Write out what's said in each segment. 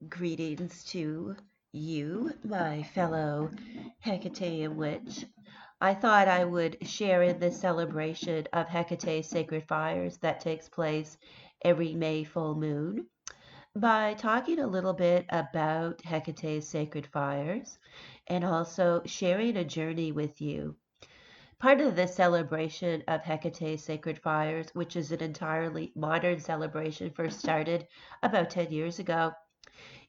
Greetings to you, my fellow Hecate witch. I thought I would share in this celebration of Hecate's sacred fires that takes place every May full moon by talking a little bit about Hecate's sacred fires and also sharing a journey with you. Part of the celebration of Hecate's sacred fires, which is an entirely modern celebration, first started about 10 years ago,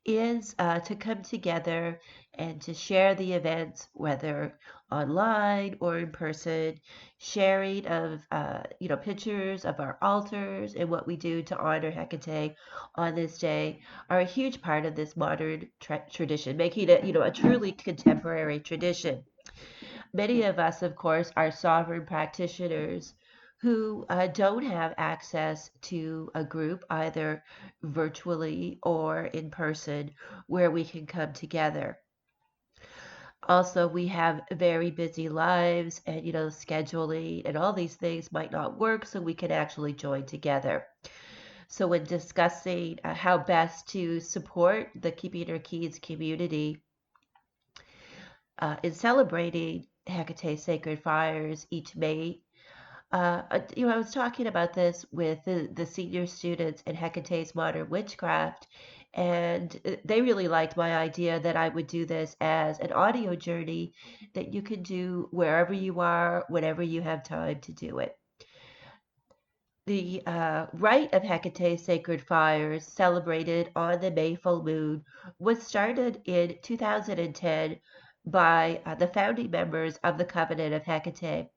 is to come together and to share the events, whether online or in person, sharing of pictures of our altars and what we do to honor Hecate on this day are a huge part of this modern tradition, making it a truly contemporary tradition. Many of us, of course, are sovereign practitioners who don't have access to a group, either virtually or in person, where we can come together. Also, we have very busy lives, and scheduling and all these things might not work, so we can actually join together. So, when discussing how best to support the Keeping Her Keys community, in celebrating Hecate's sacred fires each May. I was talking about this with the senior students in Hecate's Modern Witchcraft, and they really liked my idea that I would do this as an audio journey that you can do wherever you are, whenever you have time to do it. The rite of Hecate's sacred fires, celebrated on the May full moon, was started in 2010 by the founding members of the Covenant of Hecate.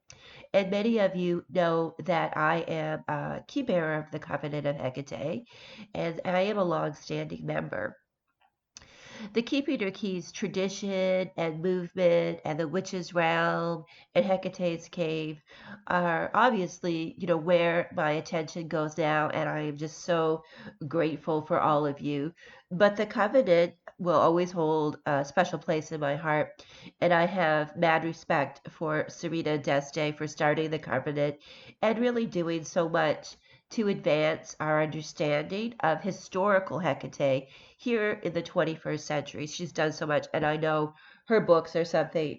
And many of you know that I am a key bearer of the Covenant of Hecate, and I am a long-standing member. The Keeping Her Keys tradition and movement and the witch's realm and Hecate's cave are obviously, where my attention goes now, and I am just so grateful for all of you. But the covenant will always hold a special place in my heart, and I have mad respect for Serena Deste for starting the covenant and really doing so much to advance our understanding of historical Hecate here in the 21st century. She's done so much, and I know her books are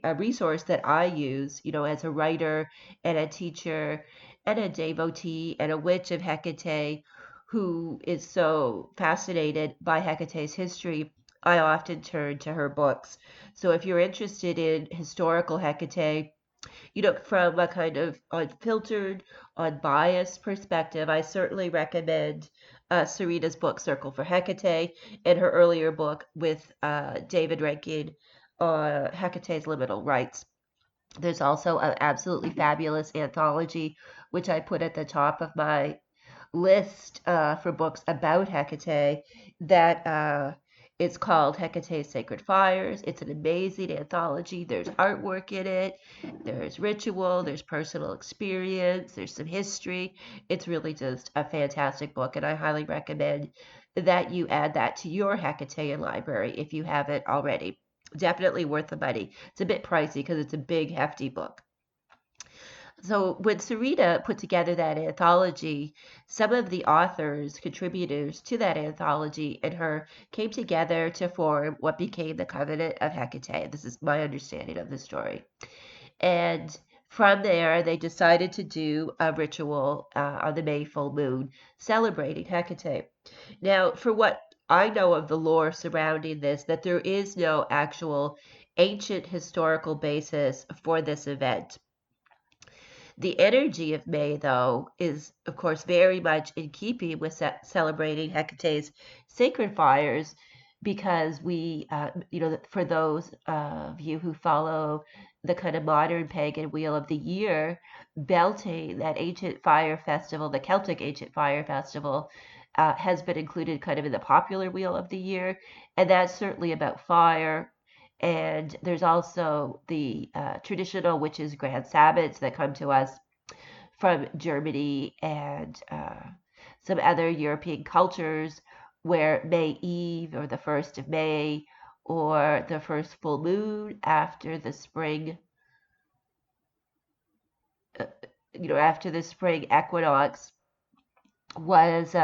a resource that I use, as a writer and a teacher and a devotee and a witch of Hecate who is so fascinated by Hecate's history. I often turn to her books. So if you're interested in historical Hecate, from a kind of unfiltered, unbiased perspective, I certainly recommend Sarita's book, Circle for Hecate, and her earlier book with David Rankin, Hecate's Liminal Rights. There's also an absolutely fabulous anthology, which I put at the top of my list for books about Hecate that it's called Hecate's Sacred Fires. It's an amazing anthology. There's artwork in it, there's ritual, there's personal experience, there's some history. It's really just a fantastic book, and I highly recommend that you add that to your Hecatean library if you haven't already. Definitely worth the money. It's a bit pricey because it's a big, hefty book. So when Sarita put together that anthology, some of the authors, contributors to that anthology, and her came together to form what became the Covenant of Hecate. This is my understanding of the story. And from there, they decided to do a ritual on the May full moon celebrating Hecate. Now, for what I know of the lore surrounding this, that there is no actual ancient historical basis for this event. The energy of May, though, is, of course, very much in keeping with celebrating Hecate's sacred fires because for those of you who follow the kind of modern pagan wheel of the year, Beltane, that ancient fire festival, the Celtic ancient fire festival, has been included kind of in the popular wheel of the year. And that's certainly about fire, and there's also the traditional witches' grand sabbats that come to us from Germany and some other European cultures where May Eve or the 1st of May or the first full moon after the spring, after the spring equinox was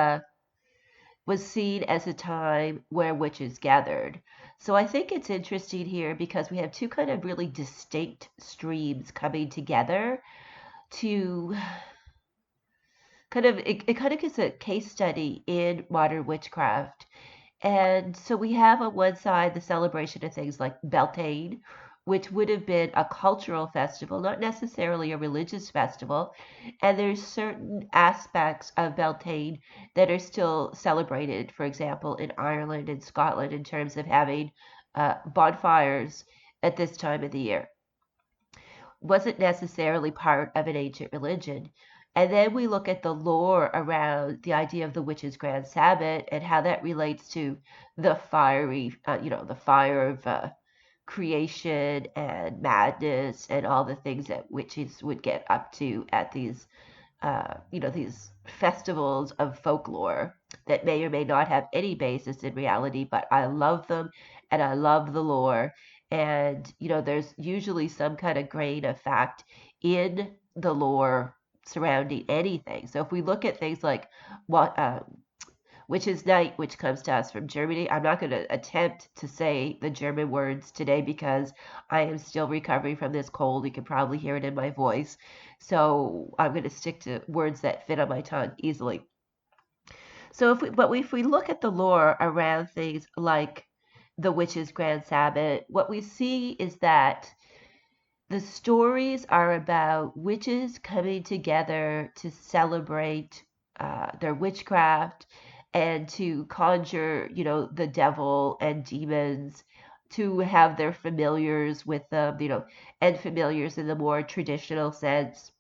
was seen as a time where witches gathered. So I think it's interesting here because we have two kind of really distinct streams coming together to it kind of gives a case study in modern witchcraft. And so we have on one side the celebration of things like Beltane, which would have been a cultural festival, not necessarily a religious festival. And there's certain aspects of Beltane that are still celebrated, for example, in Ireland and Scotland, in terms of having bonfires at this time of the year. Wasn't necessarily part of an ancient religion. And then we look at the lore around the idea of the witch's grand sabbath and how that relates to the fiery, the fire of creation and madness and all the things that witches would get up to at these festivals of folklore that may or may not have any basis in reality, but I love them and I love the lore. And, there's usually some kind of grain of fact in the lore surrounding anything. So if we look at things like what Witch's Night, which comes to us from Germany. I'm not going to attempt to say the German words today because I am still recovering from this cold. You can probably hear it in my voice. So I'm going to stick to words that fit on my tongue easily. So if we look at the lore around things like the witch's grand sabbath, what we see is that the stories are about witches coming together to celebrate their witchcraft and to conjure, the devil and demons, to have their familiars with them, and familiars in the more traditional sense,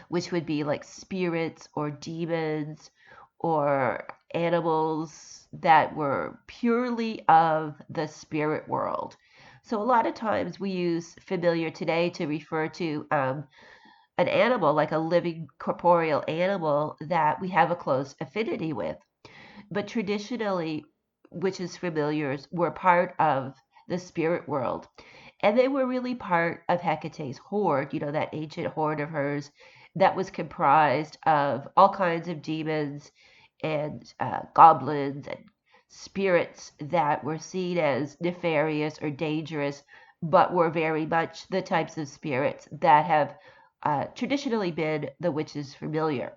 which would be like spirits or demons or animals that were purely of the spirit world. So a lot of times we use familiar today to refer to an animal, like a living corporeal animal that we have a close affinity with. But traditionally, witches' familiars were part of the spirit world. And they were really part of Hecate's hoard, that ancient hoard of hers that was comprised of all kinds of demons and goblins and spirits that were seen as nefarious or dangerous, but were very much the types of spirits that have traditionally been the witch's familiar.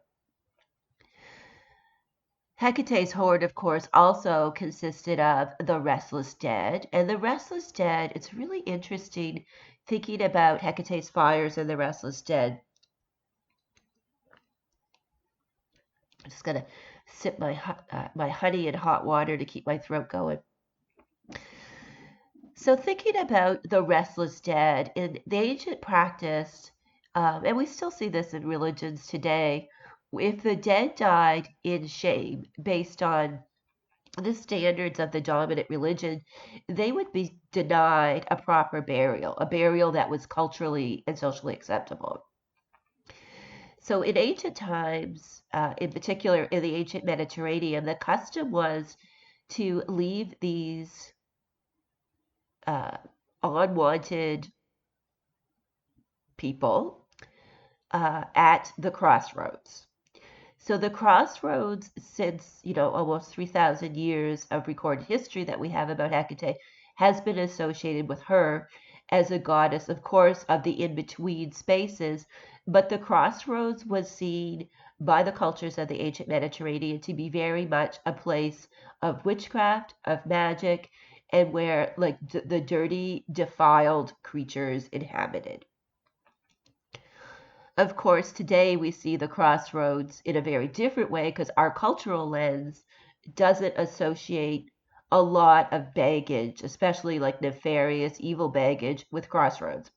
Hecate's hoard, of course, also consisted of the restless dead. And the restless dead, it's really interesting thinking about Hecate's fires and the restless dead. I'm just going to sip my honey in hot water to keep my throat going. So thinking about the restless dead in the ancient practice, and we still see this in religions today, if the dead died in shame based on the standards of the dominant religion, they would be denied a proper burial, a burial that was culturally and socially acceptable. So in ancient times, in particular in the ancient Mediterranean, the custom was to leave these unwanted people at the crossroads. So the crossroads, since, almost 3,000 years of recorded history that we have about Hecate, has been associated with her as a goddess, of course, of the in-between spaces. But the crossroads was seen by the cultures of the ancient Mediterranean to be very much a place of witchcraft, of magic, and where like the dirty, defiled creatures inhabited. Of course, today we see the crossroads in a very different way because our cultural lens doesn't associate a lot of baggage, especially like nefarious, evil baggage, with crossroads.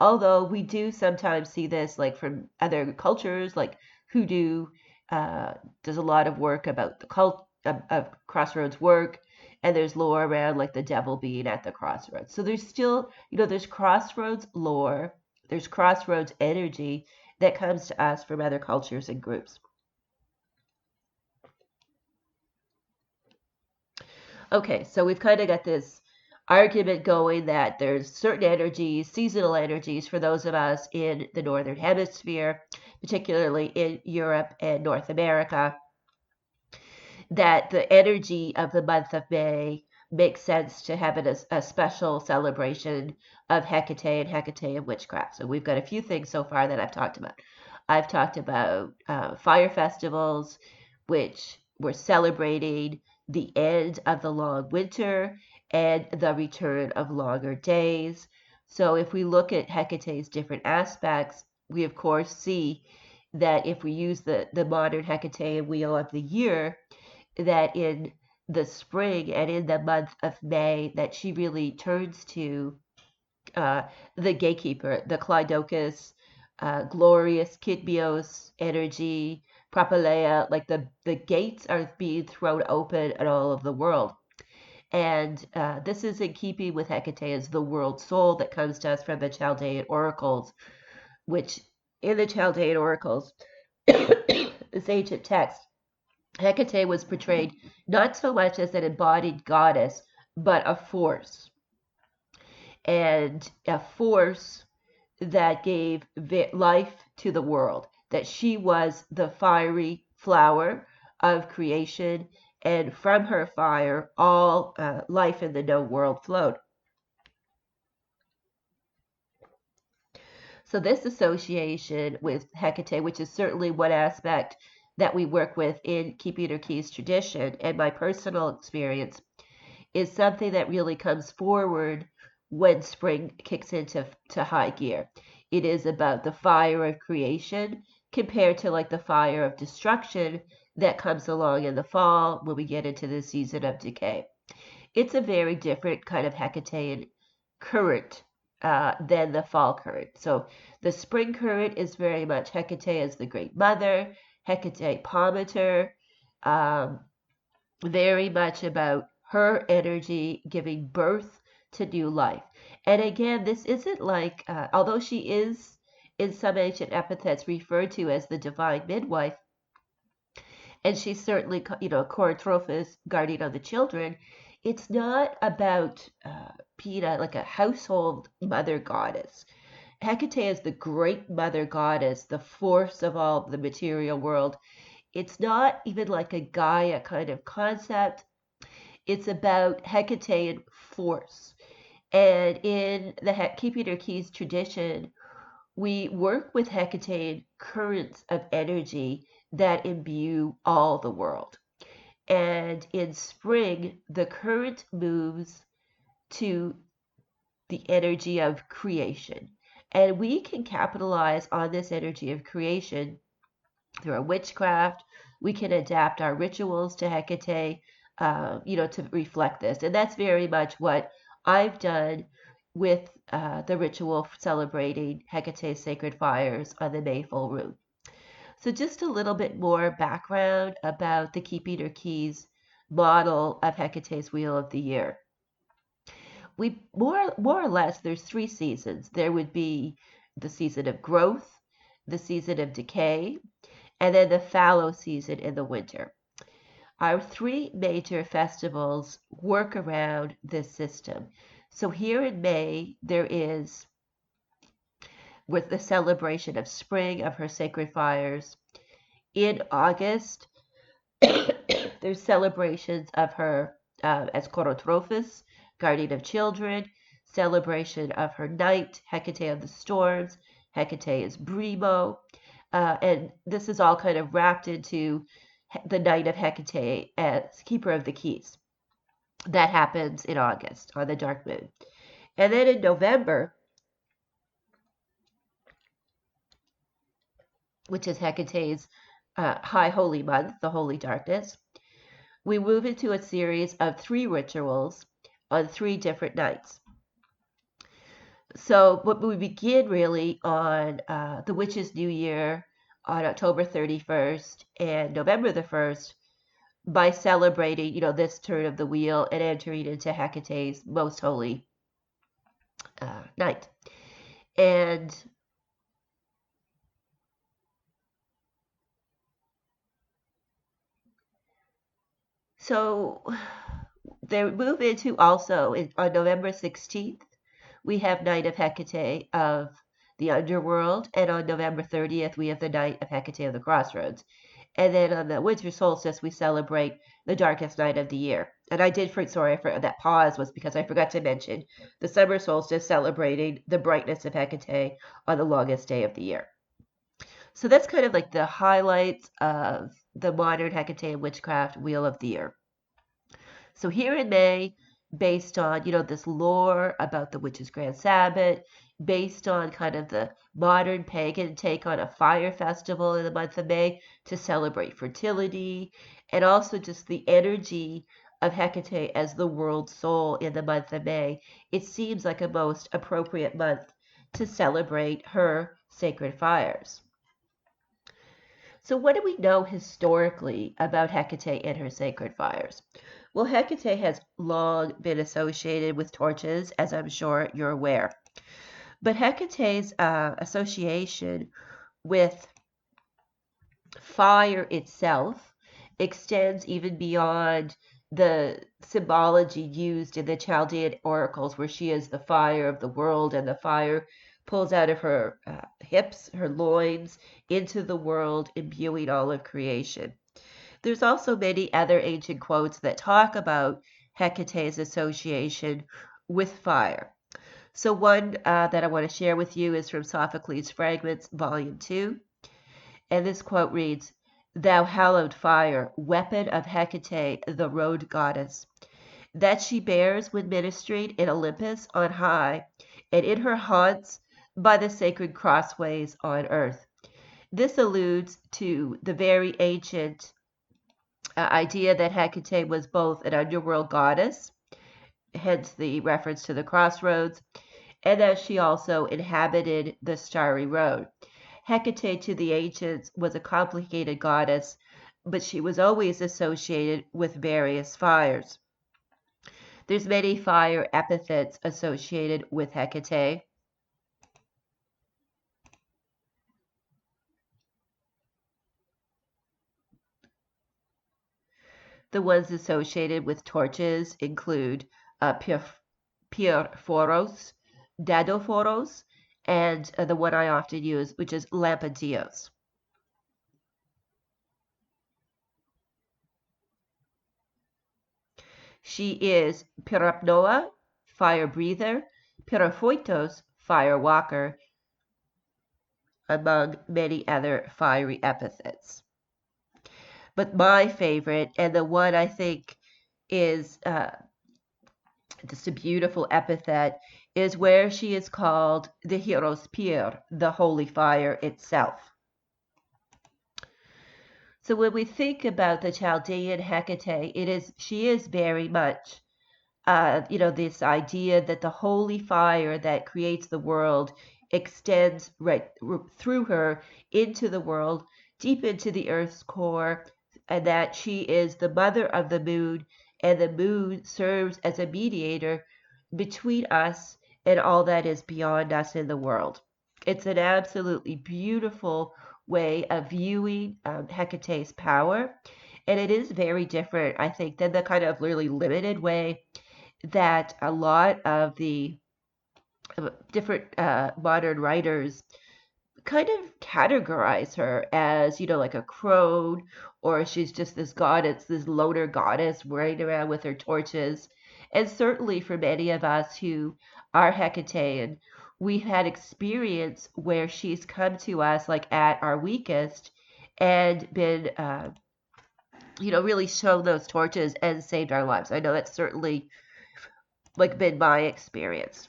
Although we do sometimes see this like from other cultures, like hoodoo does a lot of work about the cult of crossroads work, and there's lore around like the devil being at the crossroads. So there's still, there's crossroads lore, there's crossroads energy that comes to us from other cultures and groups. Okay, so we've kind of got this argument going that there's certain energies, seasonal energies, for those of us in the Northern Hemisphere, particularly in Europe and North America. that the energy of the month of May makes sense to have it as a special celebration of Hecate and Hecatean witchcraft. So we've got a few things so far that I've talked about. I've talked about fire festivals, which we're celebrating the end of the long winter and the return of longer days. So if we look at Hecate's different aspects, we of course see that if we use the modern Hecatean wheel of the year, that in the spring and in the month of May, that she really turns to uh, the gatekeeper, the Clydocus, glorious Kidmios energy, Propylaea, like the gates are being thrown open at all of the world. And this is in keeping with Hecate as the world soul that comes to us from the Chaldean oracles, which in the Chaldean oracles, this ancient text, Hecate was portrayed not so much as an embodied goddess, but a force, and a force that gave life to the world, that she was the fiery flower of creation, and from her fire, all life in the known world flowed. So, this association with Hecate, which is certainly one aspect that we work with in Keeping Her Keys tradition, and my personal experience, is something that really comes forward when spring kicks into high gear. It is about the fire of creation compared to like the fire of destruction that comes along in the fall when we get into the season of decay. It's a very different kind of Hecatean current than the fall current. So the spring current is very much Hecate as the great mother, Hecate Pomater, um, very much about her energy giving birth to new life. And again, this isn't like, although she is in some ancient epithets referred to as the divine midwife, and she's certainly, Corotrophus, guardian of the children, it's not about being like a household mother goddess. Hecate is the great mother goddess, the force of all the material world. It's not even like a Gaia kind of concept. It's about Hecatean force. And in the Keeping Her Keys tradition, we work with Hecatean currents of energy that imbue all the world. And in spring, the current moves to the energy of creation. And we can capitalize on this energy of creation through our witchcraft. We can adapt our rituals to Hecate, to reflect this. And that's very much what I've done with the ritual celebrating Hecate's sacred fires on the May full moon. So just a little bit more background about the Keeping Her Keys model of Hecate's Wheel of the Year. We more or less, there's 3 seasons. There would be the season of growth, the season of decay, and then the fallow season in the winter. Our 3 major festivals work around this system. So here in May, there is, with the celebration of spring, of her sacred fires. In August, there's celebrations of her as Corotrophus, guardian of children, celebration of her night, Hecate of the storms, Hecate is Brimo, and this is all kind of wrapped into the night of Hecate as keeper of the keys. That happens in August on the dark moon. And then in November, which is Hecate's high holy month, the holy darkness, we move into a series of 3 rituals on 3 different nights. So we begin really on the Witch's New Year on October 31st and November the 1st by celebrating, this turn of the wheel and entering into Hecate's most holy night. And so they move into also on November 16th, we have Night of Hecate of the Underworld, and on November 30th, we have the Night of Hecate of the Crossroads. And then on the winter solstice, we celebrate the darkest night of the year. And I did, sorry for that pause was because I forgot to mention the summer solstice celebrating the brightness of Hecate on the longest day of the year. So that's kind of like the highlights of the modern Hecatean witchcraft wheel of the year. So here in May, based on, this lore about the witch's grand Sabbath, based on kind of the modern pagan take on a fire festival in the month of May to celebrate fertility, and also just the energy of Hecate as the world soul in the month of May, it seems like a most appropriate month to celebrate her sacred fires. So what do we know historically about Hecate and her sacred fires? Well, Hecate has long been associated with torches, as I'm sure you're aware. But Hecate's association with fire itself extends even beyond the symbology used in the Chaldean oracles, where she is the fire of the world, and the fire pulls out of her hips, her loins, into the world, imbuing all of creation. There's also many other ancient quotes that talk about Hecate's association with fire. So one that I want to share with you is from Sophocles' Fragments, Volume 2. And this quote reads, "Thou hallowed fire, weapon of Hecate, the road goddess, that she bears when ministering in Olympus on high, and in her haunts by the sacred crossways on earth." This alludes to the very ancient idea that Hecate was both an underworld goddess, hence the reference to the crossroads, and that she also inhabited the starry road. Hecate to the ancients was a complicated goddess, but she was always associated with various fires. There's many fire epithets associated with Hecate. The ones associated with torches include Pyrphoros, Dadophoros, and the one I often use, which is Lampadios. She is Pyrapnoa, fire breather, Pyraphoitos, fire walker, among many other fiery epithets. But my favorite, and the one I think is just a beautiful epithet, is where she is called the Hieros Pyr, the holy fire itself. So when we think about the Chaldean Hecate, she is very much, this idea that the holy fire that creates the world extends right through her into the world, deep into the earth's core, and that she is the mother of the moon, and the moon serves as a mediator between us and all that is beyond us in the world. It's an absolutely beautiful way of viewing Hecate's power, and it is very different, I think, than the kind of really limited way that a lot of the different modern writers kind of categorize her as, like a crone, or she's just this goddess, this loner goddess running around with her torches. And certainly for many of us who are Hecatean, we've had experience where she's come to us like at our weakest and been, really shown those torches and saved our lives. I know that's certainly like been my experience.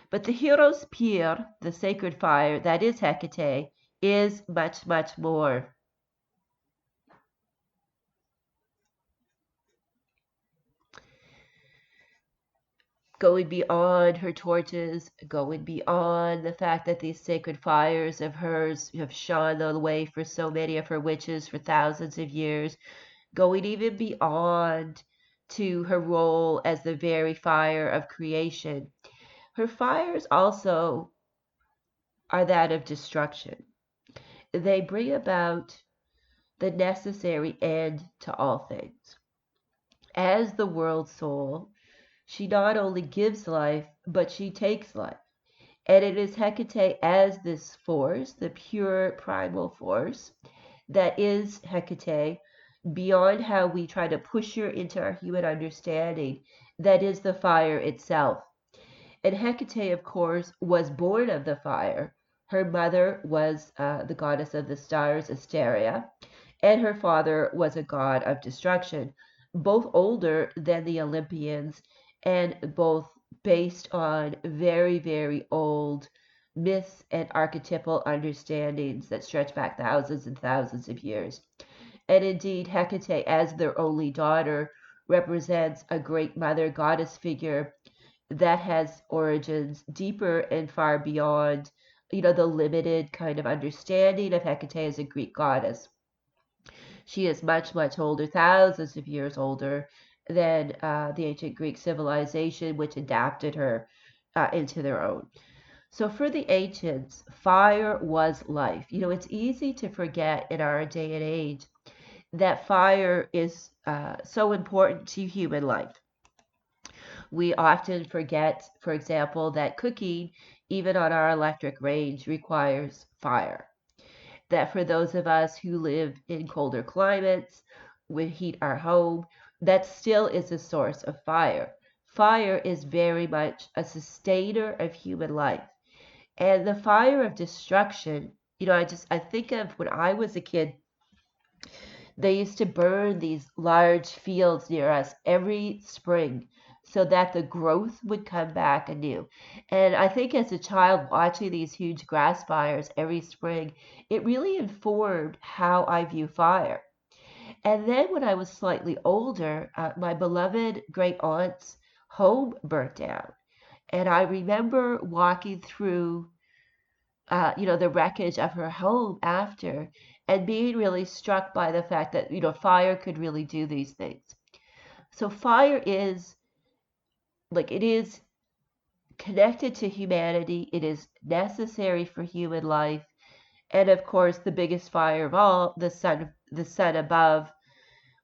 But the Hieros Pyr, the sacred fire that is Hecate, is much, much more. Going beyond her torches, going beyond the fact that these sacred fires of hers have shone the way for so many of her witches for thousands of years, going even beyond to her role as the very fire of creation. Her fires also are that of destruction. They bring about the necessary end to all things. As the world soul, she not only gives life, but she takes life. And it is Hecate as this force, the pure primal force, that is Hecate, beyond how we try to push her into our human understanding, that is the fire itself. And Hecate, of course, was born of the fire. Her mother was the goddess of the stars, Asteria, and her father was a god of destruction, both older than the Olympians and both based on very, very old myths and archetypal understandings that stretch back thousands and thousands of years. And indeed, Hecate, as their only daughter, represents a great mother goddess figure that has origins deeper and far beyond, the limited kind of understanding of Hecate as a Greek goddess. She is much, much older, thousands of years older than the ancient Greek civilization, which adapted her into their own. So for the ancients, fire was life. It's easy to forget in our day and age that fire is so important to human life. We often forget, for example, that cooking, even on our electric range, requires fire. That for those of us who live in colder climates, we heat our home, that still is a source of fire. Fire is very much a sustainer of human life. And the fire of destruction, I think of when I was a kid, they used to burn these large fields near us every spring so that the growth would come back anew. And I think as a child watching these huge grass fires every spring, it really informed how I view fire. And then when I was slightly older, my beloved great aunt's home burnt down. And I remember walking through the wreckage of her home after, and being really struck by the fact that, fire could really do these things. So fire is it is connected to humanity. It is necessary for human life. And of course, the biggest fire of all, the sun above,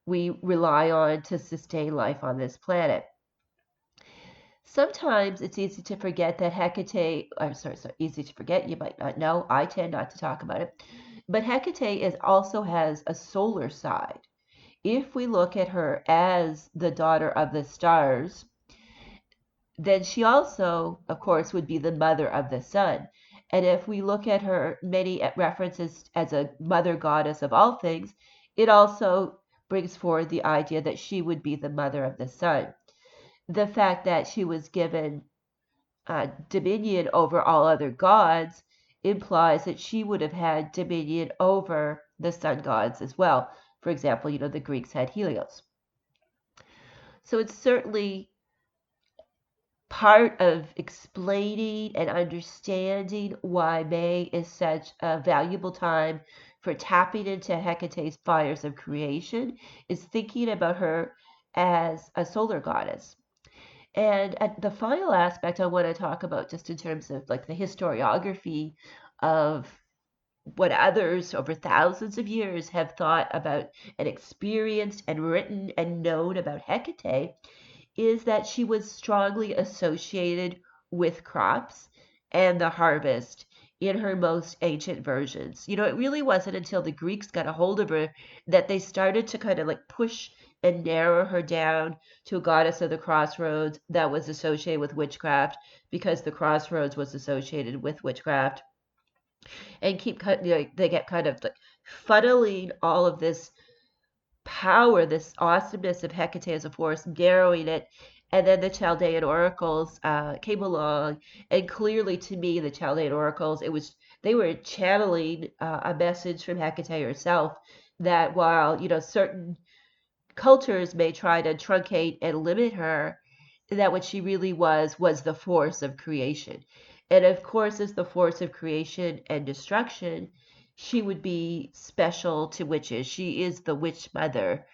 we rely on to sustain life on this planet. Sometimes it's easy to forget that Hecate, easy to forget, you might not know, I tend not to talk about it, but Hecate also has a solar side. If we look at her as the daughter of the stars, then she also, of course, would be the mother of the sun. And if we look at her many references as a mother goddess of all things, it also brings forward the idea that she would be the mother of the sun. The fact that she was given dominion over all other gods implies that she would have had dominion over the sun gods as well. For example, the Greeks had Helios. So it's certainly part of explaining and understanding why May is such a valuable time for tapping into Hecate's fires of creation, is thinking about her as a solar goddess. And the final aspect I want to talk about, just in terms of the historiography of what others over thousands of years have thought about and experienced and written and known about Hecate, is that she was strongly associated with crops and the harvest in her most ancient versions. It really wasn't until the Greeks got a hold of her that they started to kind of push and narrow her down to a goddess of the crossroads that was associated with witchcraft, because the crossroads was associated with witchcraft. And they get kind of funneling all of this power, this awesomeness of Hecate as a force, narrowing it. And then the Chaldean oracles came along, and clearly to me, the Chaldean oracles, they were channeling a message from Hecate herself, that while certain cultures may try to truncate and limit her, that what she really was the force of creation. And of course, as the force of creation and destruction, she would be special to witches. She is the witch mother,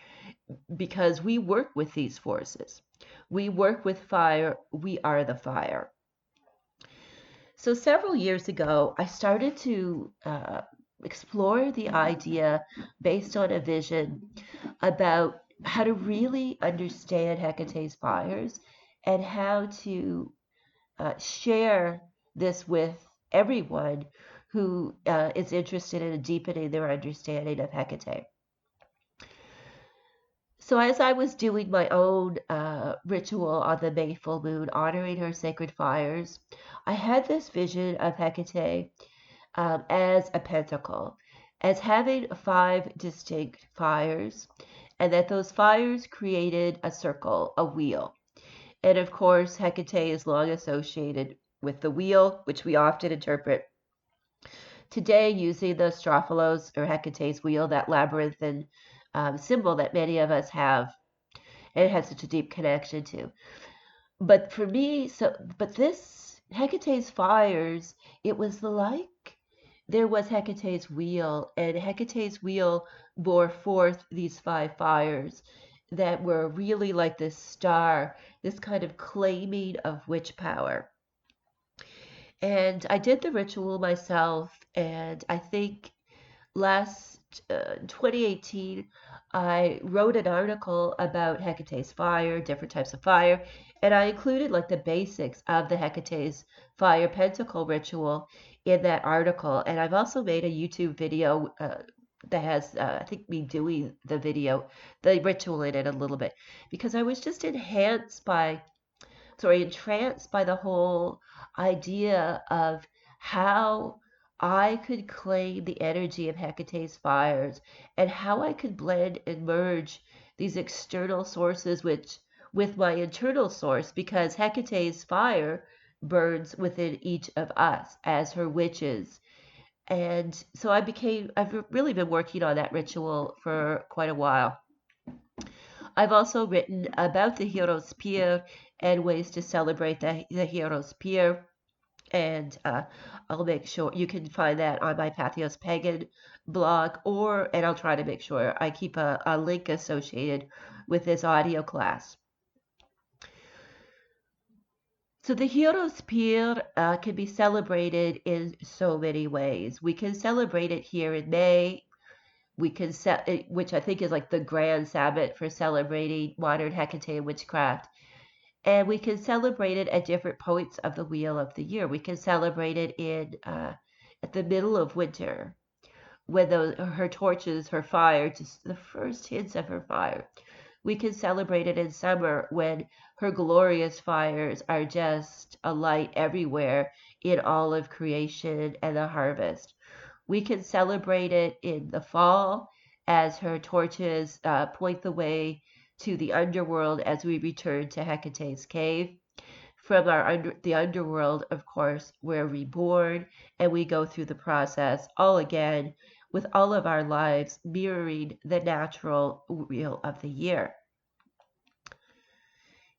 because we work with these forces. We work with fire. We are the fire. So several years ago, I started to explore the idea, based on a vision, about how to really understand Hecate's fires, and how to share this with everyone who is interested in deepening their understanding of Hecate. So as I was doing my own ritual on the May full moon, honoring her sacred fires, I had this vision of Hecate as a pentacle, as having 5 distinct fires, and that those fires created a circle, a wheel. And of course, Hecate is long associated with the wheel, which we often interpret today using the strophalos or Hecate's wheel, that labyrinthine symbol that many of us have and has such a deep connection to. But for me, but this Hecate's fires, it was like there was Hecate's wheel, and Hecate's wheel bore forth these 5 fires that were really like this star, this kind of claiming of witch power. And I did the ritual myself, and I think last 2018, I wrote an article about Hecate's fire, different types of fire, and I included like the basics of the Hecate's fire pentacle ritual in that article. And I've also made a YouTube video that has, I think, me doing the ritual in it a little bit, because I was just entranced by the whole idea of how I could claim the energy of Hecate's fires and how I could blend and merge these external sources with my internal source, because Hecate's fire burns within each of us as her witches. And so I've really been working on that ritual for quite a while. I've also written about the Hieros Pyr and ways to celebrate the Hieros Pyr, and I'll make sure you can find that on my Patheos Pagan blog, and I'll try to make sure I keep a link associated with this audio class. So the Hieros Pyr can be celebrated in so many ways. We can celebrate it here in May. We can which I think is like the grand Sabbath for celebrating modern Hecate and witchcraft. And we can celebrate it at different points of the wheel of the year. We can celebrate it at the middle of winter, when her torches, her fire, just the first hints of her fire. We can celebrate it in summer when her glorious fires are just alight everywhere in all of creation and the harvest. We can celebrate it in the fall as her torches point the way to the underworld as we return to Hecate's cave. From the underworld, of course, we're reborn and we go through the process all again, with all of our lives mirroring the natural wheel of the year.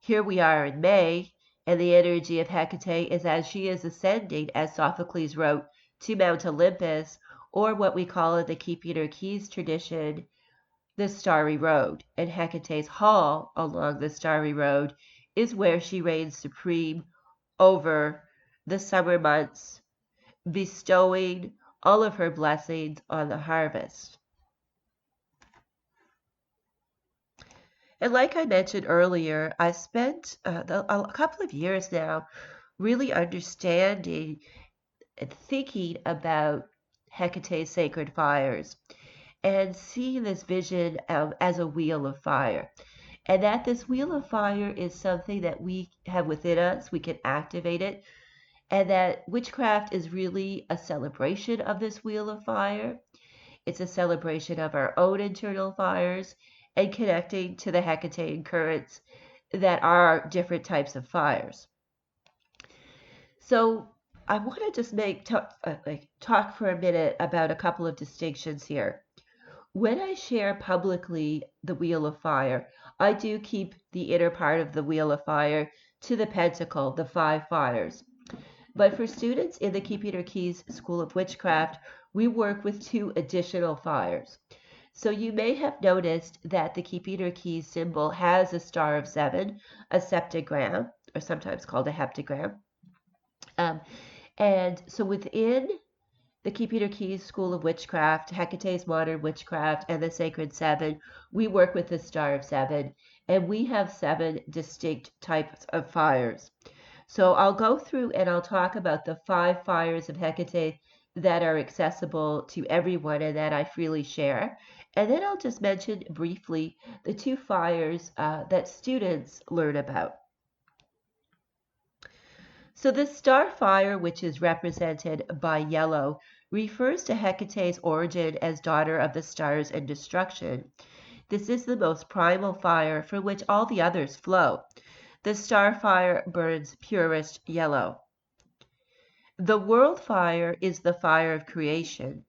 Here we are in May, and the energy of Hecate is as she is ascending, as Sophocles wrote, to Mount Olympus, or what we call in the Keeping Her Keys tradition, the Starry Road. And Hecate's hall along the Starry Road is where she reigns supreme over the summer months, bestowing all of her blessings on the harvest. And like I mentioned earlier, I spent a couple of years now really understanding and thinking about Hecate's sacred fires and seeing this vision as a wheel of fire. And that this wheel of fire is something that we have within us, we can activate it, and that witchcraft is really a celebration of this wheel of fire. It's a celebration of our own internal fires and connecting to the Hecatean currents that are different types of fires. So I want to just talk for a minute about a couple of distinctions here. When I share publicly the Wheel of Fire, I do keep the inner part of the Wheel of Fire to the pentacle, the 5 fires. But for students in the Keeping Her Keys School of Witchcraft, we work with 2 additional fires. So you may have noticed that the Keeping Her Keys symbol has a star of 7, a septagram, or sometimes called a heptagram. And so within the Keeping Her Keys School of Witchcraft, Hecate's Modern Witchcraft, and the Sacred 7, we work with the Star of 7, and we have 7 distinct types of fires. So I'll go through and I'll talk about the 5 fires of Hecate that are accessible to everyone and that I freely share. And then I'll just mention briefly the 2 fires that students learn about. So the star fire, which is represented by yellow, refers to Hecate's origin as daughter of the stars and destruction. This is the most primal fire from which all the others flow. The star fire burns purest yellow. The world fire is the fire of creation.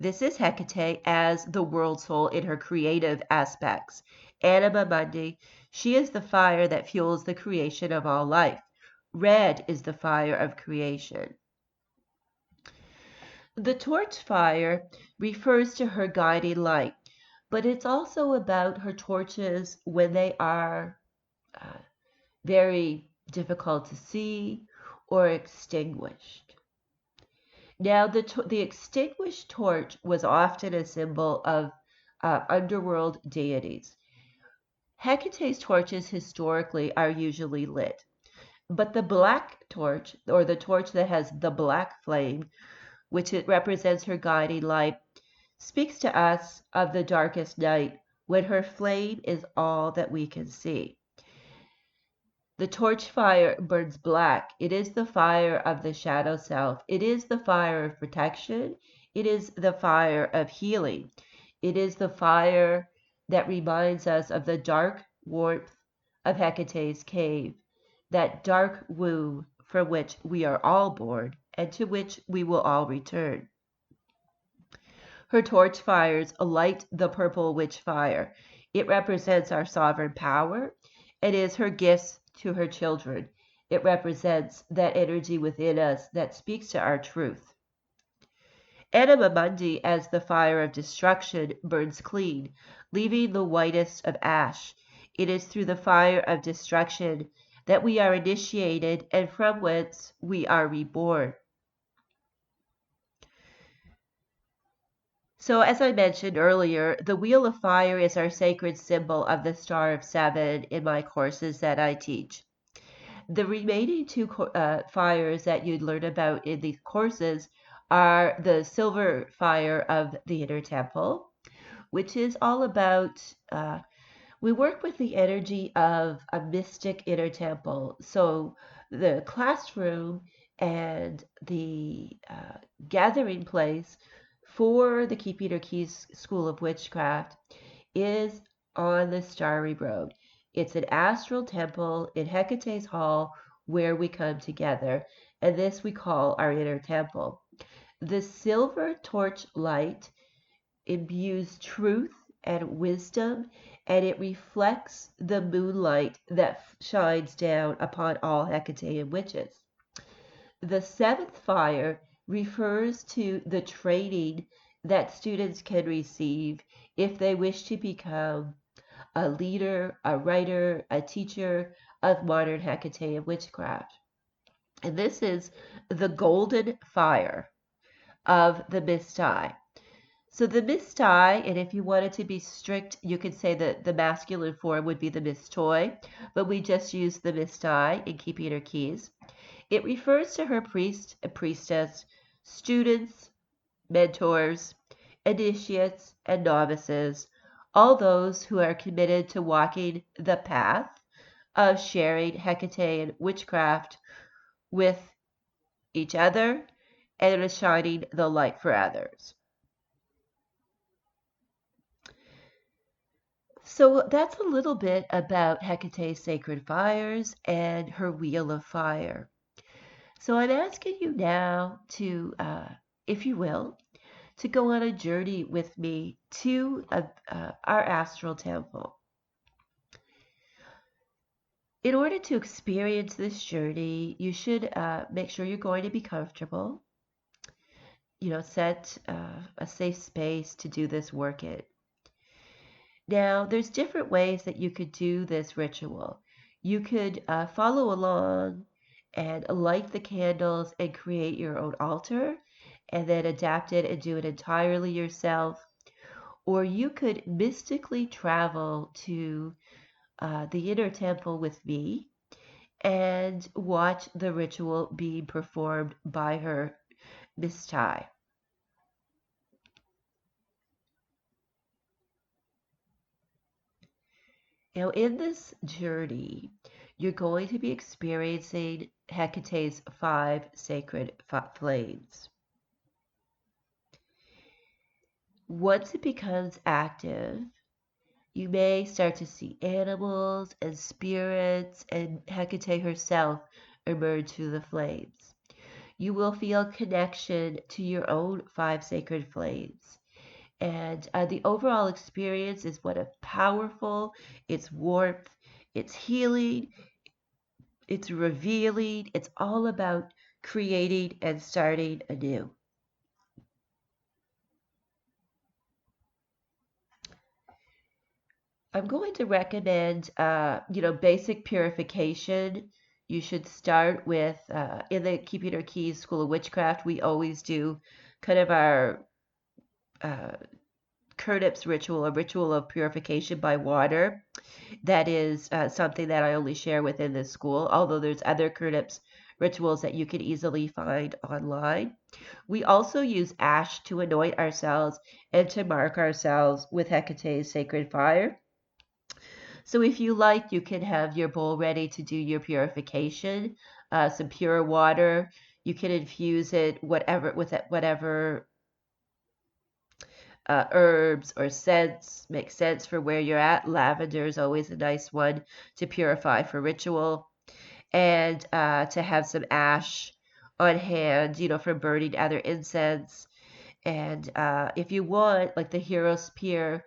This is Hecate as the world soul in her creative aspects. Anima Mundi, she is the fire that fuels the creation of all life. Red is the fire of creation. The torch fire refers to her guiding light, but it's also about her torches when they are very difficult to see or extinguished. Now, the extinguished torch was often a symbol of underworld deities. Hecate's torches historically are usually lit, but the black torch, or the torch that has the black flame, which it represents her guiding light, speaks to us of the darkest night when her flame is all that we can see. The torch fire burns black. It is the fire of the shadow self. It is the fire of protection. It is the fire of healing. It is the fire that reminds us of the dark warmth of Hecate's cave, that dark womb from which we are all born and to which we will all return. Her torch fires light the purple witch fire. It represents our sovereign power. It is her gifts to her children. It represents that energy within us that speaks to our truth. Anima Mundi, as the fire of destruction, burns clean, leaving the whitest of ash. It is through the fire of destruction that we are initiated and from whence we are reborn. So, as I mentioned earlier, the Wheel of Fire is our sacred symbol of the Star of Seven in my courses that I teach. The remaining 2 fires that you'd learn about in these courses are the Silver Fire of the Inner Temple, which is all about, we work with the energy of a mystic inner temple. So, the classroom and the gathering place for the Keep Peter Keys School of Witchcraft is on the Starry Road. It's an astral temple in Hecate's Hall where we come together, and this we call our inner temple. The silver torch light imbues truth and wisdom, and it reflects the moonlight that shines down upon all Hecatean witches. The 7th fire refers to the training that students can receive if they wish to become a leader, a writer, a teacher of modern Hecatean witchcraft. And this is the golden fire of the Mistai. So the Mistai, and if you wanted to be strict, you could say that the masculine form would be the Mistoy, but we just use the Mistai in Keeping Her Keys. It refers to her priest and priestess, students, mentors, initiates, and novices, all those who are committed to walking the path of sharing Hecatean witchcraft with each other and shining the light for others. So that's a little bit about Hecate's sacred fires and her wheel of fire. So I'm asking you now to, if you will, to go on a journey with me to our astral temple. In order to experience this journey, you should make sure you're going to be comfortable. Set a safe space to do this work in. Now, there's different ways that you could do this ritual. You could follow along and light the candles and create your own altar and then adapt it and do it entirely yourself. Or you could mystically travel to the inner temple with me and watch the ritual being performed by her, Miss Tai. Now, in this journey, you're going to be experiencing Hecate's 5 sacred flames. Once it becomes active, you may start to see animals and spirits and Hecate herself emerge through the flames. You will feel connection to your own 5 sacred flames. And the overall experience is one of powerful, it's warmth, it's healing, it's revealing, it's all about creating and starting anew. I'm going to recommend, basic purification. You should start with, in the Keeping Our Keys School of Witchcraft, we always do kind of our uh, Kurdips ritual, a ritual of purification by water. That is something that I only share within this school, although there's other Kurdips rituals that you can easily find online. We also use ash to anoint ourselves and to mark ourselves with Hecate's sacred fire. So if you like, you can have your bowl ready to do your purification, some pure water. You can infuse it whatever herbs or scents make sense for where you're at. Lavender is always a nice one to purify for ritual, and to have some ash on hand, for burning other incense. And if you want, like the Hieros Pyr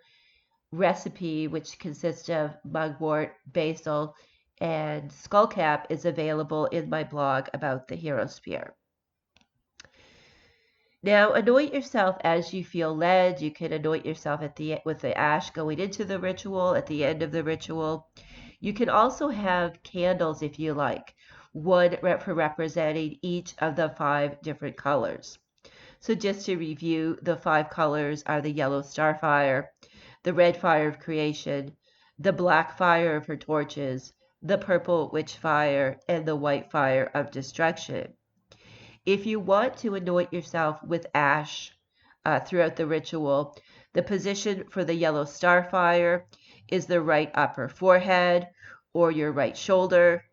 recipe, which consists of mugwort, basil, and skullcap, is available in my blog about the Hieros Pyr. Now, anoint yourself as you feel led. You can anoint yourself with the ash going into the ritual, at the end of the ritual. You can also have candles if you like, one for representing each of the 5 different colors. So just to review, the 5 colors are the yellow starfire, the red fire of creation, the black fire of her torches, the purple witch fire, and the white fire of destruction. If you want to anoint yourself with ash throughout the ritual, the position for the yellow starfire is the right upper forehead or your right shoulder.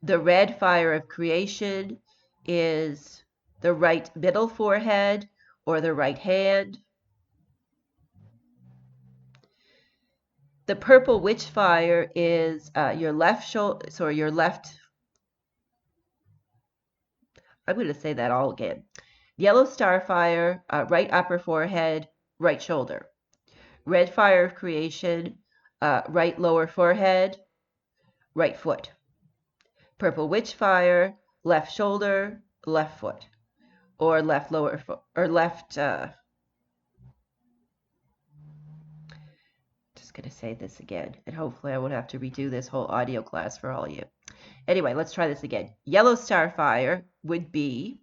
The red fire of creation is the right middle forehead or the right hand. The purple witch fire is your left shoulder, sorry, your left. I'm going to say that all again. Yellow starfire, right upper forehead, right shoulder. Red fire of creation, right lower forehead, right foot. Purple witch fire, left shoulder, left foot, or left lower foot, or left. Just going to say this again, and hopefully I won't have to redo this whole audio class for all of you. Anyway, let's try this again. Yellow starfire would be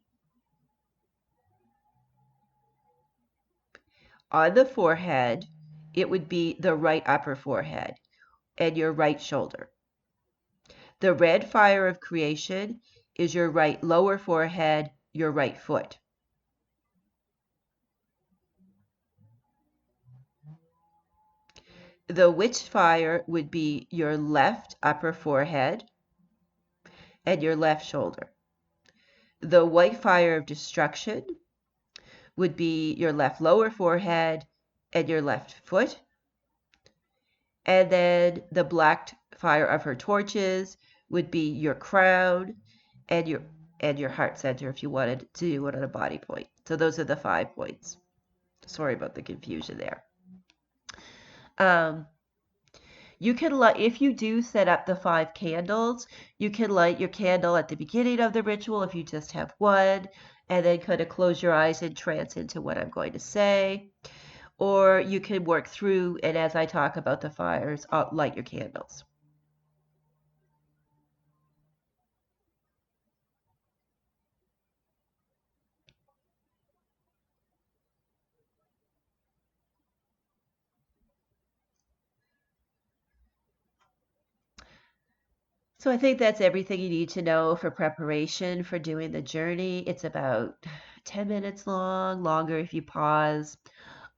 on the forehead. It would be the right upper forehead and your right shoulder. The red fire of creation is your right lower forehead, your right foot. The witch fire would be your left upper forehead and your left shoulder. The white fire of destruction would be your left lower forehead and your left foot. And then the black fire of her torches would be your crown and your heart center if you wanted to do it on a body point. So those are the 5 points. Sorry about the confusion there. You can light, if you do set up the 5 candles, you can light your candle at the beginning of the ritual if you just have one, and then kind of close your eyes and trance into what I'm going to say. Or you can work through, and as I talk about the fires, light your candles. So I think that's everything you need to know for preparation for doing the journey. It's about 10 minutes long, longer if you pause.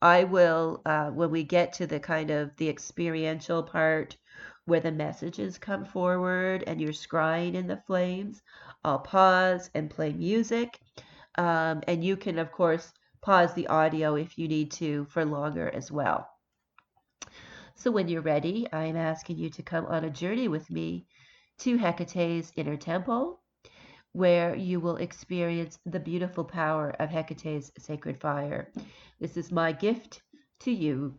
I will, when we get to the kind of the experiential part where the messages come forward and you're scrying in the flames, I'll pause and play music. And you can, of course, pause the audio if you need to for longer as well. So when you're ready, I'm asking you to come on a journey with me to Hecate's inner temple, where you will experience the beautiful power of Hecate's sacred fire. This is my gift to you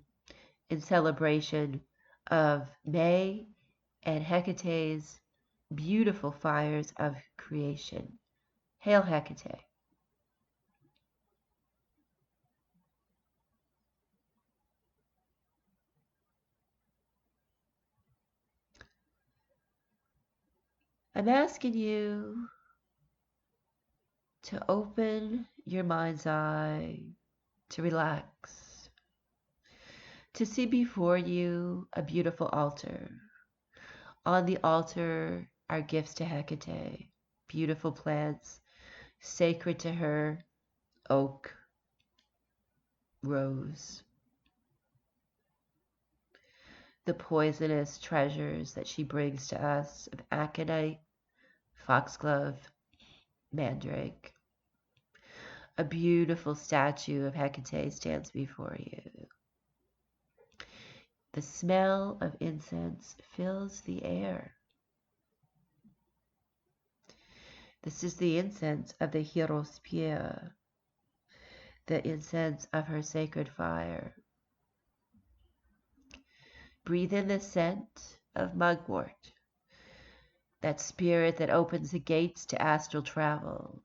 in celebration of May and Hecate's beautiful fires of creation. Hail Hecate. I'm asking you to open your mind's eye, to relax, to see before you a beautiful altar. On the altar are gifts to Hecate, beautiful plants sacred to her, oak, rose, the poisonous treasures that she brings to us of aconite, foxglove, mandrake. A beautiful statue of Hecate stands before you. The smell of incense fills the air. This is the incense of the Hieros Pyr, the incense of her sacred fire. Breathe in the scent of mugwort, that spirit that opens the gates to astral travel.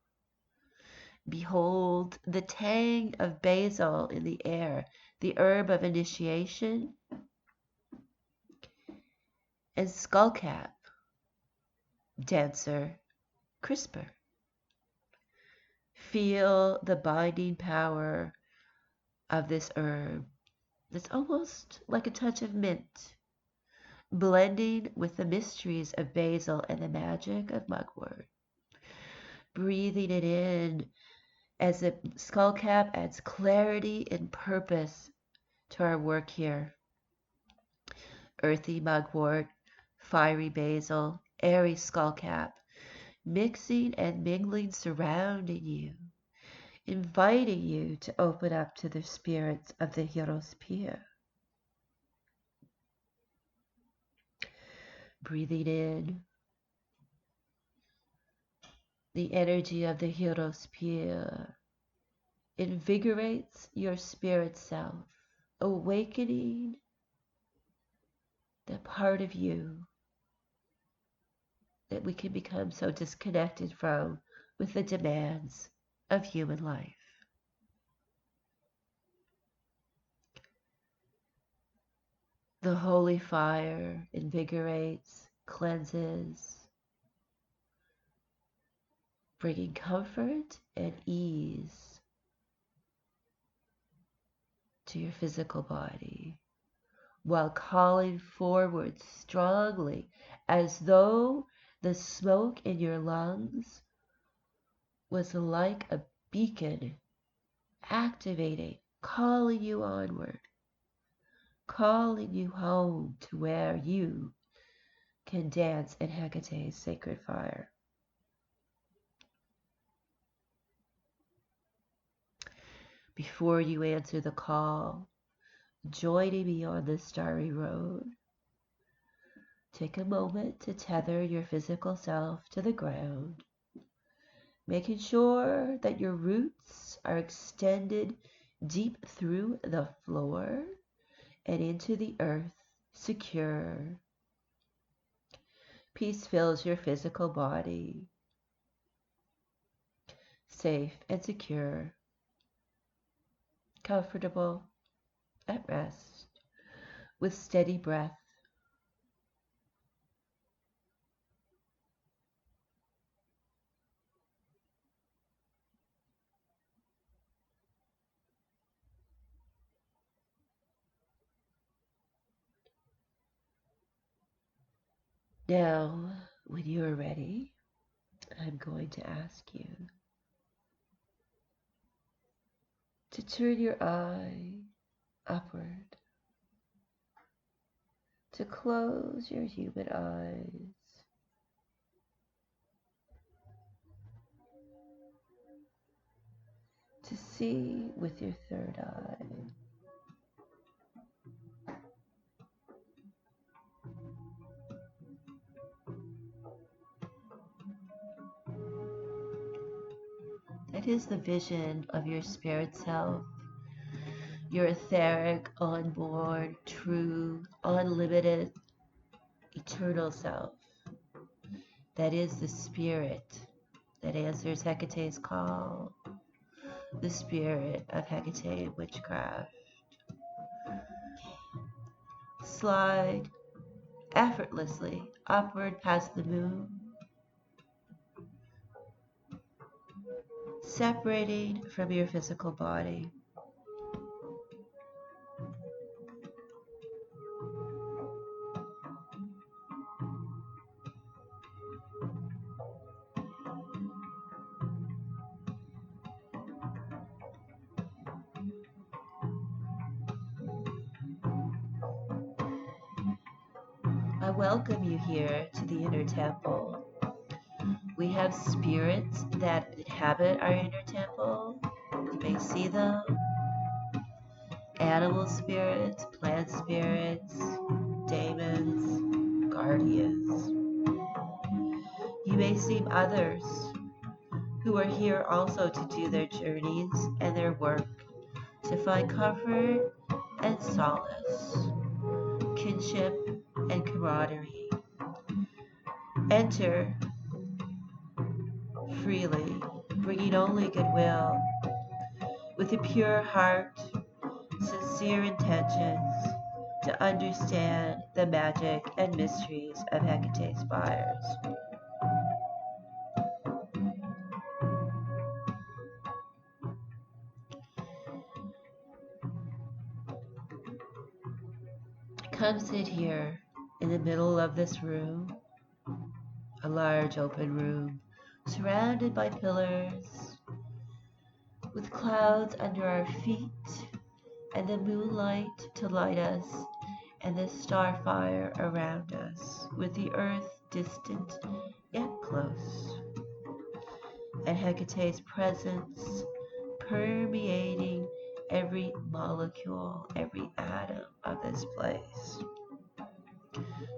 Behold the tang of basil in the air, the herb of initiation, and skullcap, dancer, crisper. Feel the binding power of this herb that's almost like a touch of mint, blending with the mysteries of basil and the magic of mugwort. Breathing it in as the skullcap adds clarity and purpose to our work here. Earthy mugwort, fiery basil, airy skullcap, mixing and mingling surrounding you, inviting you to open up to the spirits of the Hieros Pyr. Breathing in the energy of the Hieros Pyr invigorates your spirit self, awakening the part of you that we can become so disconnected from with the demands of human life. The holy fire invigorates, cleanses, bringing comfort and ease to your physical body, while calling forward strongly as though the smoke in your lungs was like a beacon, activating, calling you onward, calling you home to where you can dance in Hecate's sacred fire. Before you answer the call, joining me on this starry road, take a moment to tether your physical self to the ground, making sure that your roots are extended deep through the floor and into the earth, secure. Peace fills your physical body, safe and secure, comfortable, at rest, with steady breath. Now, When you're ready, I'm going to ask you to turn your eye upward, to close your human eyes, to see with your third eye. That is the vision of your spirit self, your etheric, unborn, true, unlimited, eternal self. That is the spirit that answers Hecate's call, the spirit of Hekate witchcraft. Slide effortlessly upward past the moon, separating from your physical body. I welcome you here to the inner temple. We have spirits that inhabit our inner temple. You may see them. Animal spirits, plant spirits, demons, guardians. You may see others who are here also to do their journeys and their work, to find comfort and solace, kinship and camaraderie. Enter freely, bringing only goodwill, with a pure heart, sincere intentions to understand the magic and mysteries of Hecate's fires. Come sit here in the middle of this room, a large open room, surrounded by pillars, with clouds under our feet, and the moonlight to light us, and the starfire around us, with the earth distant yet close, and Hecate's presence permeating every molecule, every atom of this place.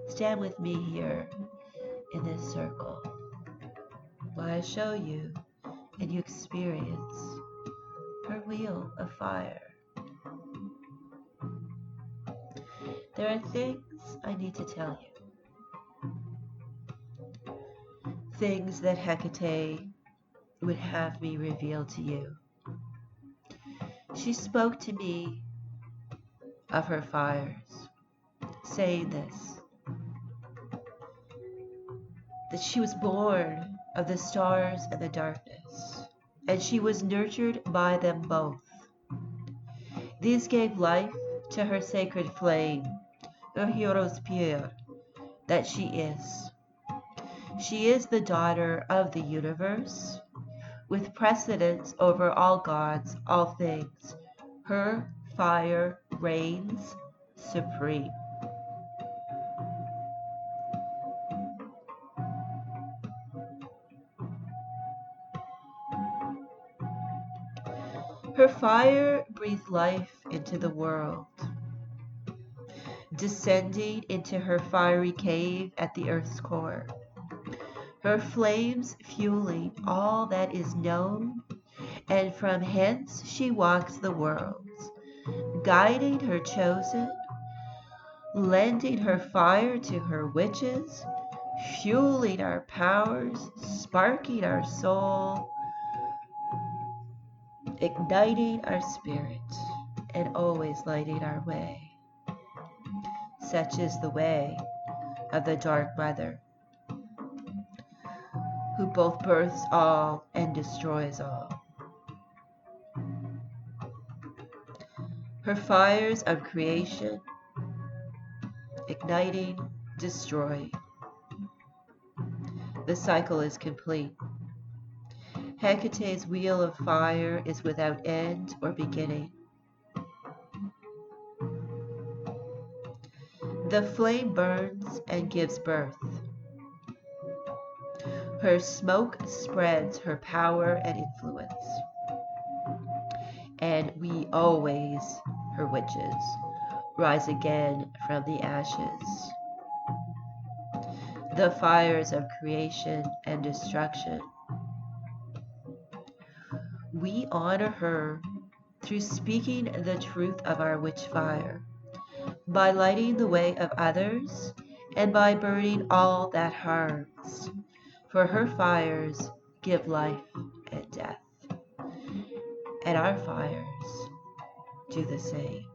Stand with me here in this circle while I show you and you experience her wheel of fire. There are things I need to tell you. Things that Hekate would have me reveal to you. She spoke to me of her fires, saying this, that she was born of the stars and the darkness, and she was nurtured by them both. These gave life to her sacred flame, the Hieros Pyr, that she is. She is the daughter of the universe, with precedence over all gods, all things. Her fire reigns supreme. Her fire breathed life into the world, descending into her fiery cave at the earth's core. Her flames fueling all that is known, and from hence she walks the worlds, guiding her chosen, lending her fire to her witches, fueling our powers, sparking our soul, igniting our spirit, and always lighting our way. Such is the way of the Dark Mother, who both births all and destroys all. Her fires of creation, igniting, destroying. The cycle is complete. Hecate's wheel of fire is without end or beginning. The flame burns and gives birth. Her smoke spreads her power and influence. And we always, her witches, rise again from the ashes. The fires of creation and destruction. We honor her through speaking the truth of our witch fire, by lighting the way of others, and by burning all that harms. For her fires give life and death, and our fires do the same.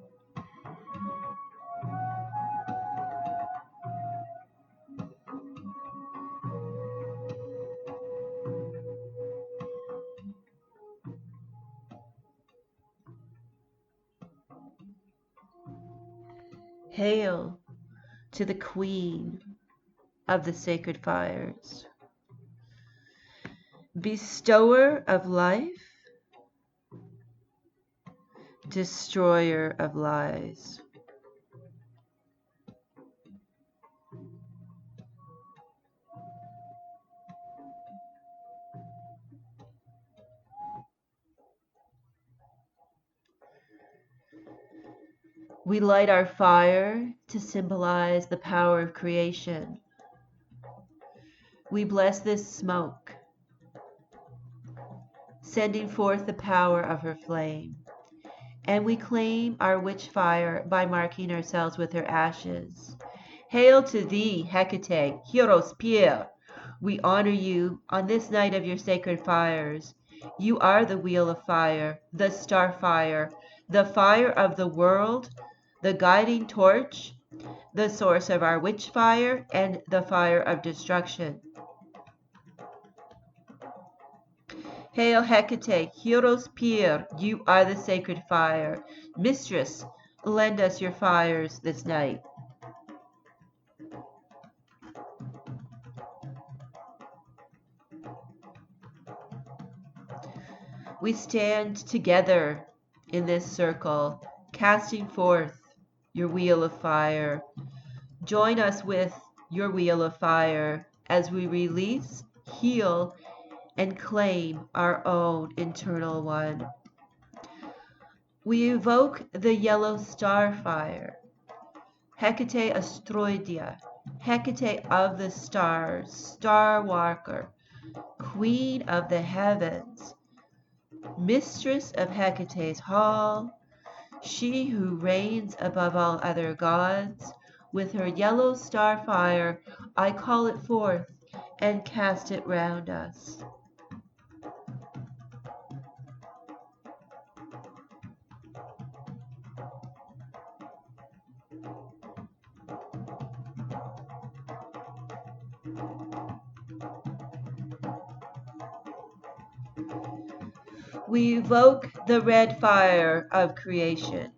Hail to the Queen of the sacred fires, bestower of life, destroyer of lies. We light our fire to symbolize the power of creation. We bless this smoke, sending forth the power of her flame. And we claim our witch fire by marking ourselves with her ashes. Hail to thee, Hekate, Hieros Pyr. We honor you on this night of your sacred fires. You are the wheel of fire, the star fire, the fire of the world, the guiding torch, the source of our witch fire, and the fire of destruction. Hail Hekate, Hieros Pyr, you are the sacred fire. Mistress, lend us your fires this night. We stand together in this circle, casting forth your wheel of fire. Join us with your wheel of fire as we release, heal, and claim our own internal one. We evoke the yellow star fire, Hekate Astroidia, Hekate of the stars, star walker, queen of the heavens, mistress of Hecate's hall, she who reigns above all other gods. With her yellow star fire, I call it forth and cast it round us. We evoke the red fire of creation,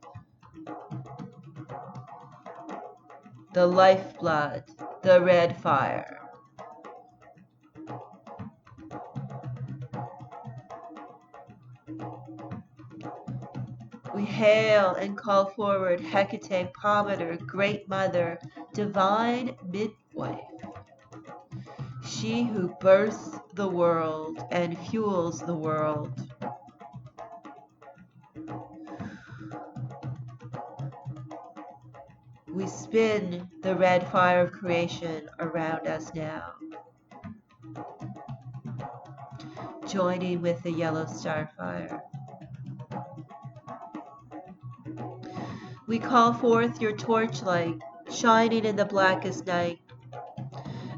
the lifeblood, the red fire. We hail and call forward Hekate, Palmater, Great Mother, Divine Midwife, she who births the world and fuels the world. We spin the red fire of creation around us now, joining with the yellow star fire. We call forth your torchlight, shining in the blackest night,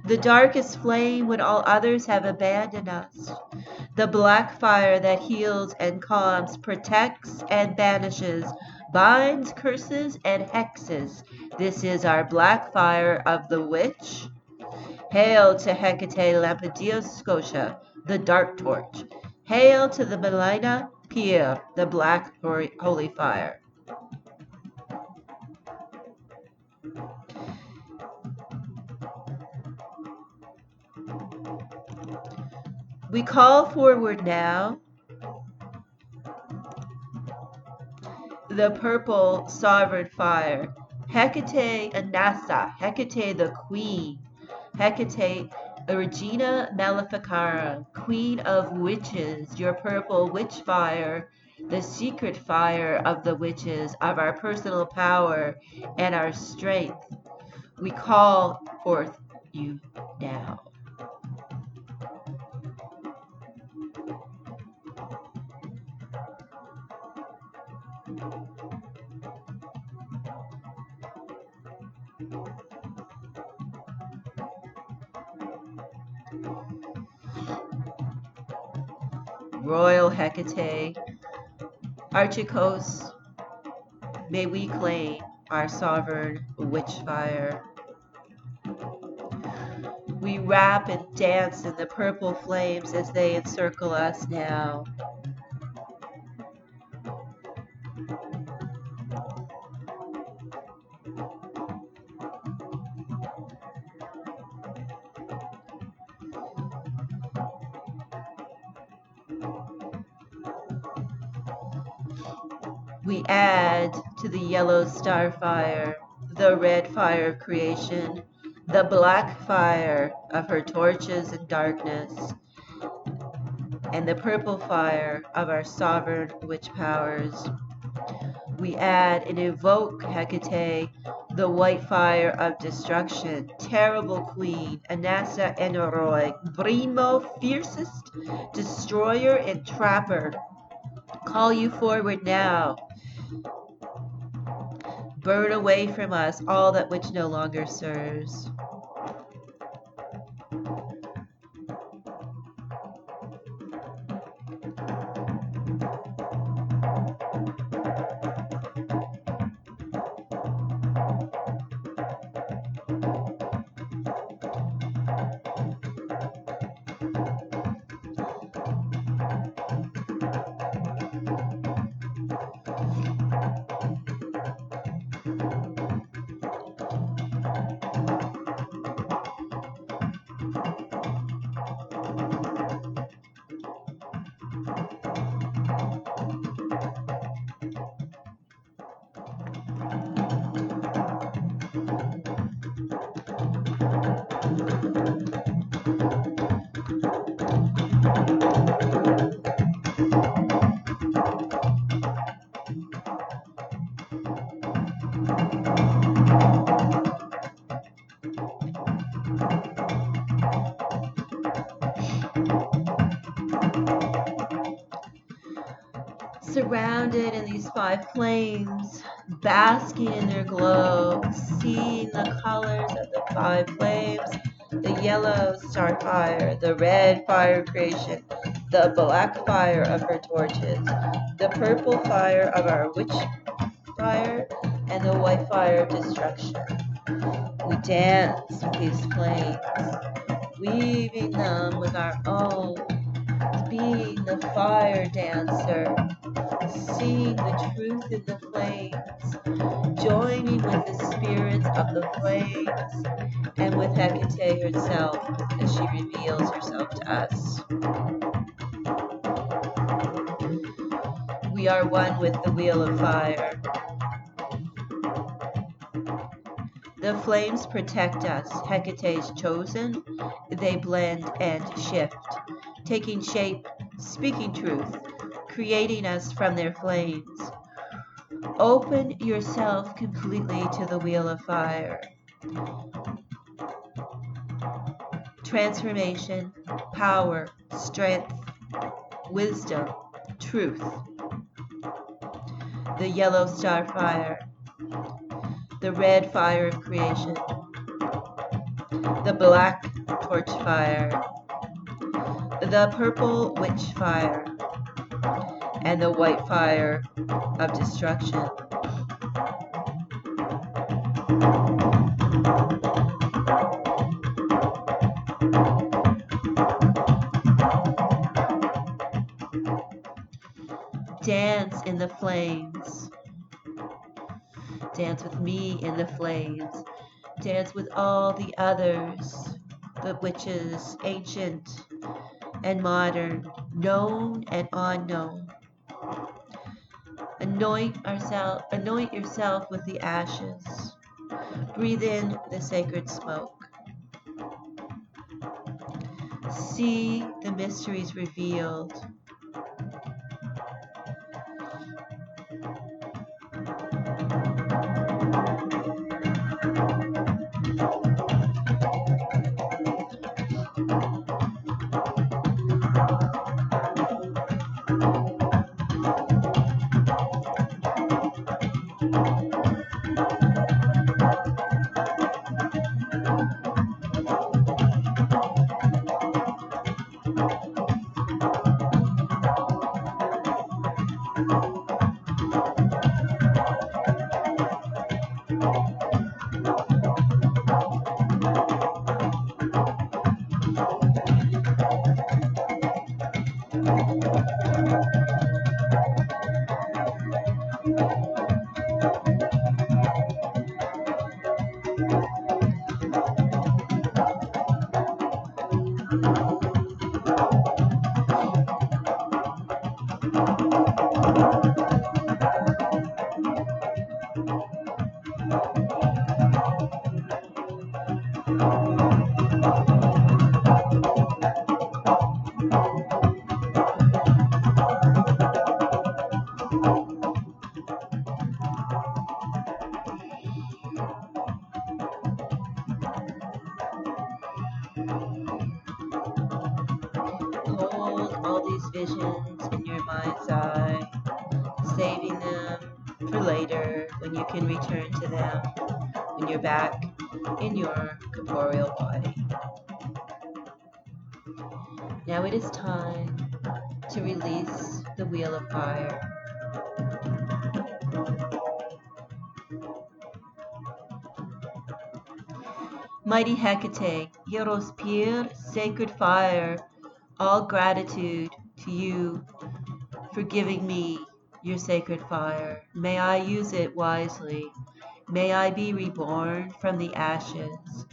the darkest flame when all others have abandoned us, the black fire that heals and calms, protects and banishes, binds, curses, and hexes. This is our black fire of the witch. Hail to Hekate Lampedia Scotia, the dark torch. Hail to the Melina Pyr, the black holy fire. We call forward now the purple sovereign fire, Hecate Anasa, Hecate the queen, Hecate Regina Maleficarum, queen of witches, your purple witch fire, the secret fire of the witches, of our personal power and our strength. We call forth you now. Royal Hecate, Archicos, may we claim our sovereign witch fire. We wrap and dance in the purple flames as they encircle us now. We add to the yellow star fire, the red fire of creation, the black fire of her torches and darkness, and the purple fire of our sovereign witch powers. We add and evoke Hecate, the white fire of destruction, terrible queen, Anasa Enoroy, Brimo, fiercest destroyer and trapper. Call you forward now. Burn away from us all that which no longer serves. Surrounded in these five flames, basking in their glow, seeing the colors of the five flames, the yellow star fire, the red fire of creation, the black fire of her torches, the purple fire of our witch fire, and the white fire of destruction. We dance with these flames, weaving them with our own, being the fire dancer, seeing the truth in the flames, joining with the spirits of the flames, and with Hecate herself as she reveals herself to us. We are one with the wheel of fire. The flames protect us, Hecate's chosen. They blend and shift, taking shape, speaking truth, creating us from their flames. Open yourself completely to the wheel of fire. Transformation, power, strength, wisdom, truth. The yellow star fire, the red fire of creation, the black torch fire, the purple witch fire, and the white fire of destruction. Dance in the flames. Dance with me in the flames. Dance with all the others, the witches, ancient and modern, known and unknown. Anoint yourself with the ashes. Breathe in the sacred smoke. See the mysteries revealed. Hold all these visions in your mind's eye, saving them for later when you can return to them when you're back in your corporeal body. Now it is time to release the wheel of fire. Mighty Hekate, Hieros Pyr, sacred fire, all gratitude to you for giving me your sacred fire. May I use it wisely. May I be reborn from the ashes.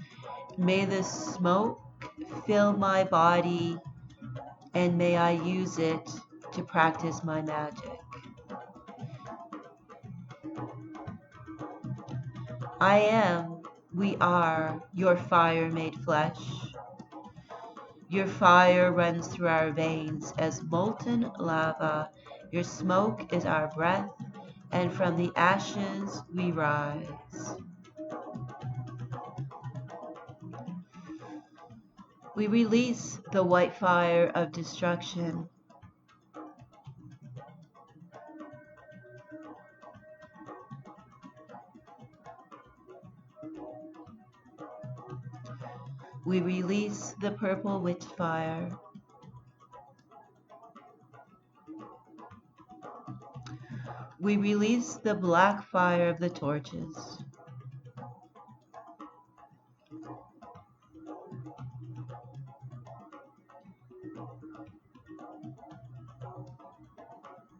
May the smoke fill my body, and may I use it to practice my magic. I am, we are, your fire made flesh. Your fire runs through our veins as molten lava. Your smoke is our breath, and from the ashes we rise. We release the white fire of destruction. We release the purple witch fire. We release the black fire of the torches.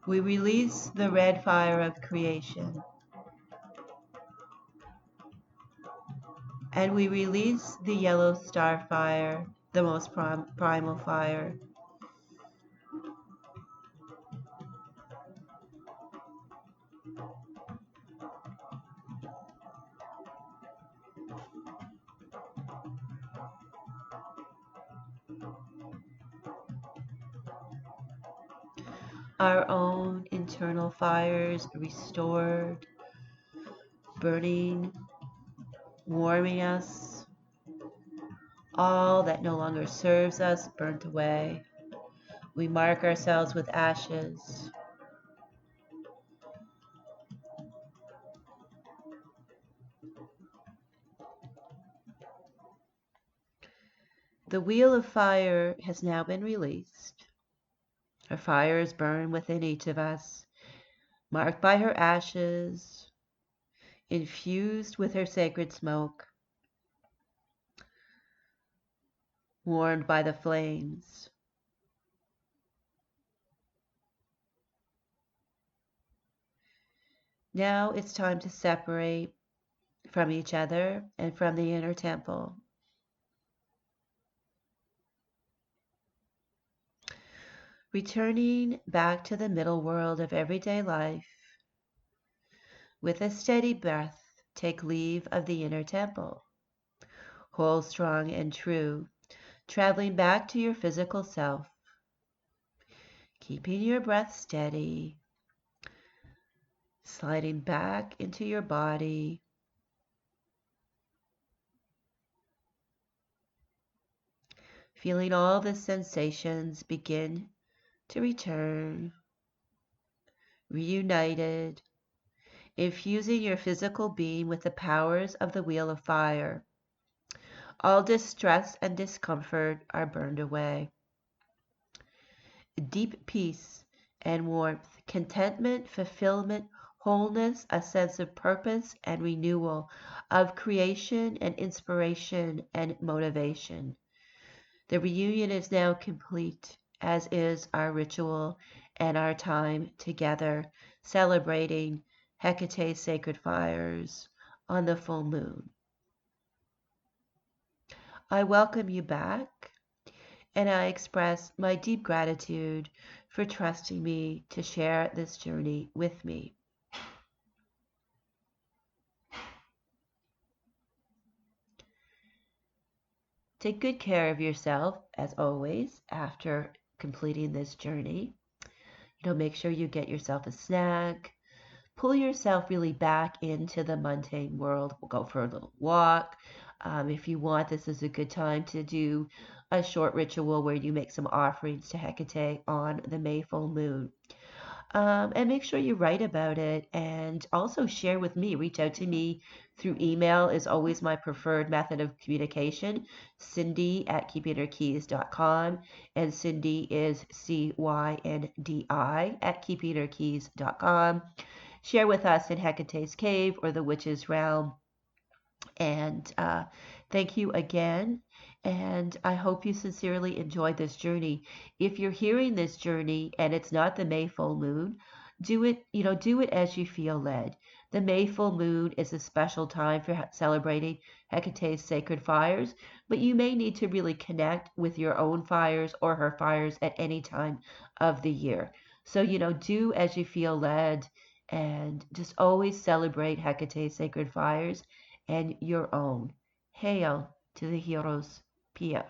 We release the red fire of creation. And we release the yellow star fire, the most primal fire. Our own internal fires restored, burning, warming us. All that no longer serves us burnt away. We mark ourselves with ashes. The wheel of fire has now been released. Her fires burn within each of us, marked by her ashes, infused with her sacred smoke, warmed by the flames. Now it's time to separate from each other and from the inner temple. Returning back to the middle world of everyday life, with a steady breath, take leave of the inner temple. Hold strong and true, traveling back to your physical self, keeping your breath steady, sliding back into your body, feeling all the sensations begin to return, reunited, infusing your physical being with the powers of the wheel of fire. All distress and discomfort are burned away. Deep peace and warmth, contentment, fulfillment, wholeness, a sense of purpose and renewal, of creation and inspiration and motivation. The reunion is now complete, as is our ritual and our time together, celebrating Hecate's sacred fires on the full moon. I welcome you back, and I express my deep gratitude for trusting me to share this journey with me. Take good care of yourself, as always, after completing this journey. Make sure you get yourself a snack. Pull yourself really back into the mundane world. We'll go for a little walk. If you want, this is a good time to do a short ritual where you make some offerings to Hecate on the May full moon. And make sure you write about it and also share with me. Reach out to me through email is always my preferred method of communication. Cyndi at keepingherkeys.com, and Cyndi is Cyndi at keepingherkeys.com. Share with us in Hecate's cave or the witch's realm. And thank you again. And I hope you sincerely enjoyed this journey. If you're hearing this journey and it's not the May full moon, do it, do it as you feel led. The May full moon is a special time for celebrating Hecate's sacred fires, but you may need to really connect with your own fires or her fires at any time of the year. So, do as you feel led and just always celebrate Hecate's sacred fires and your own. Hail to the Hieros Pyr.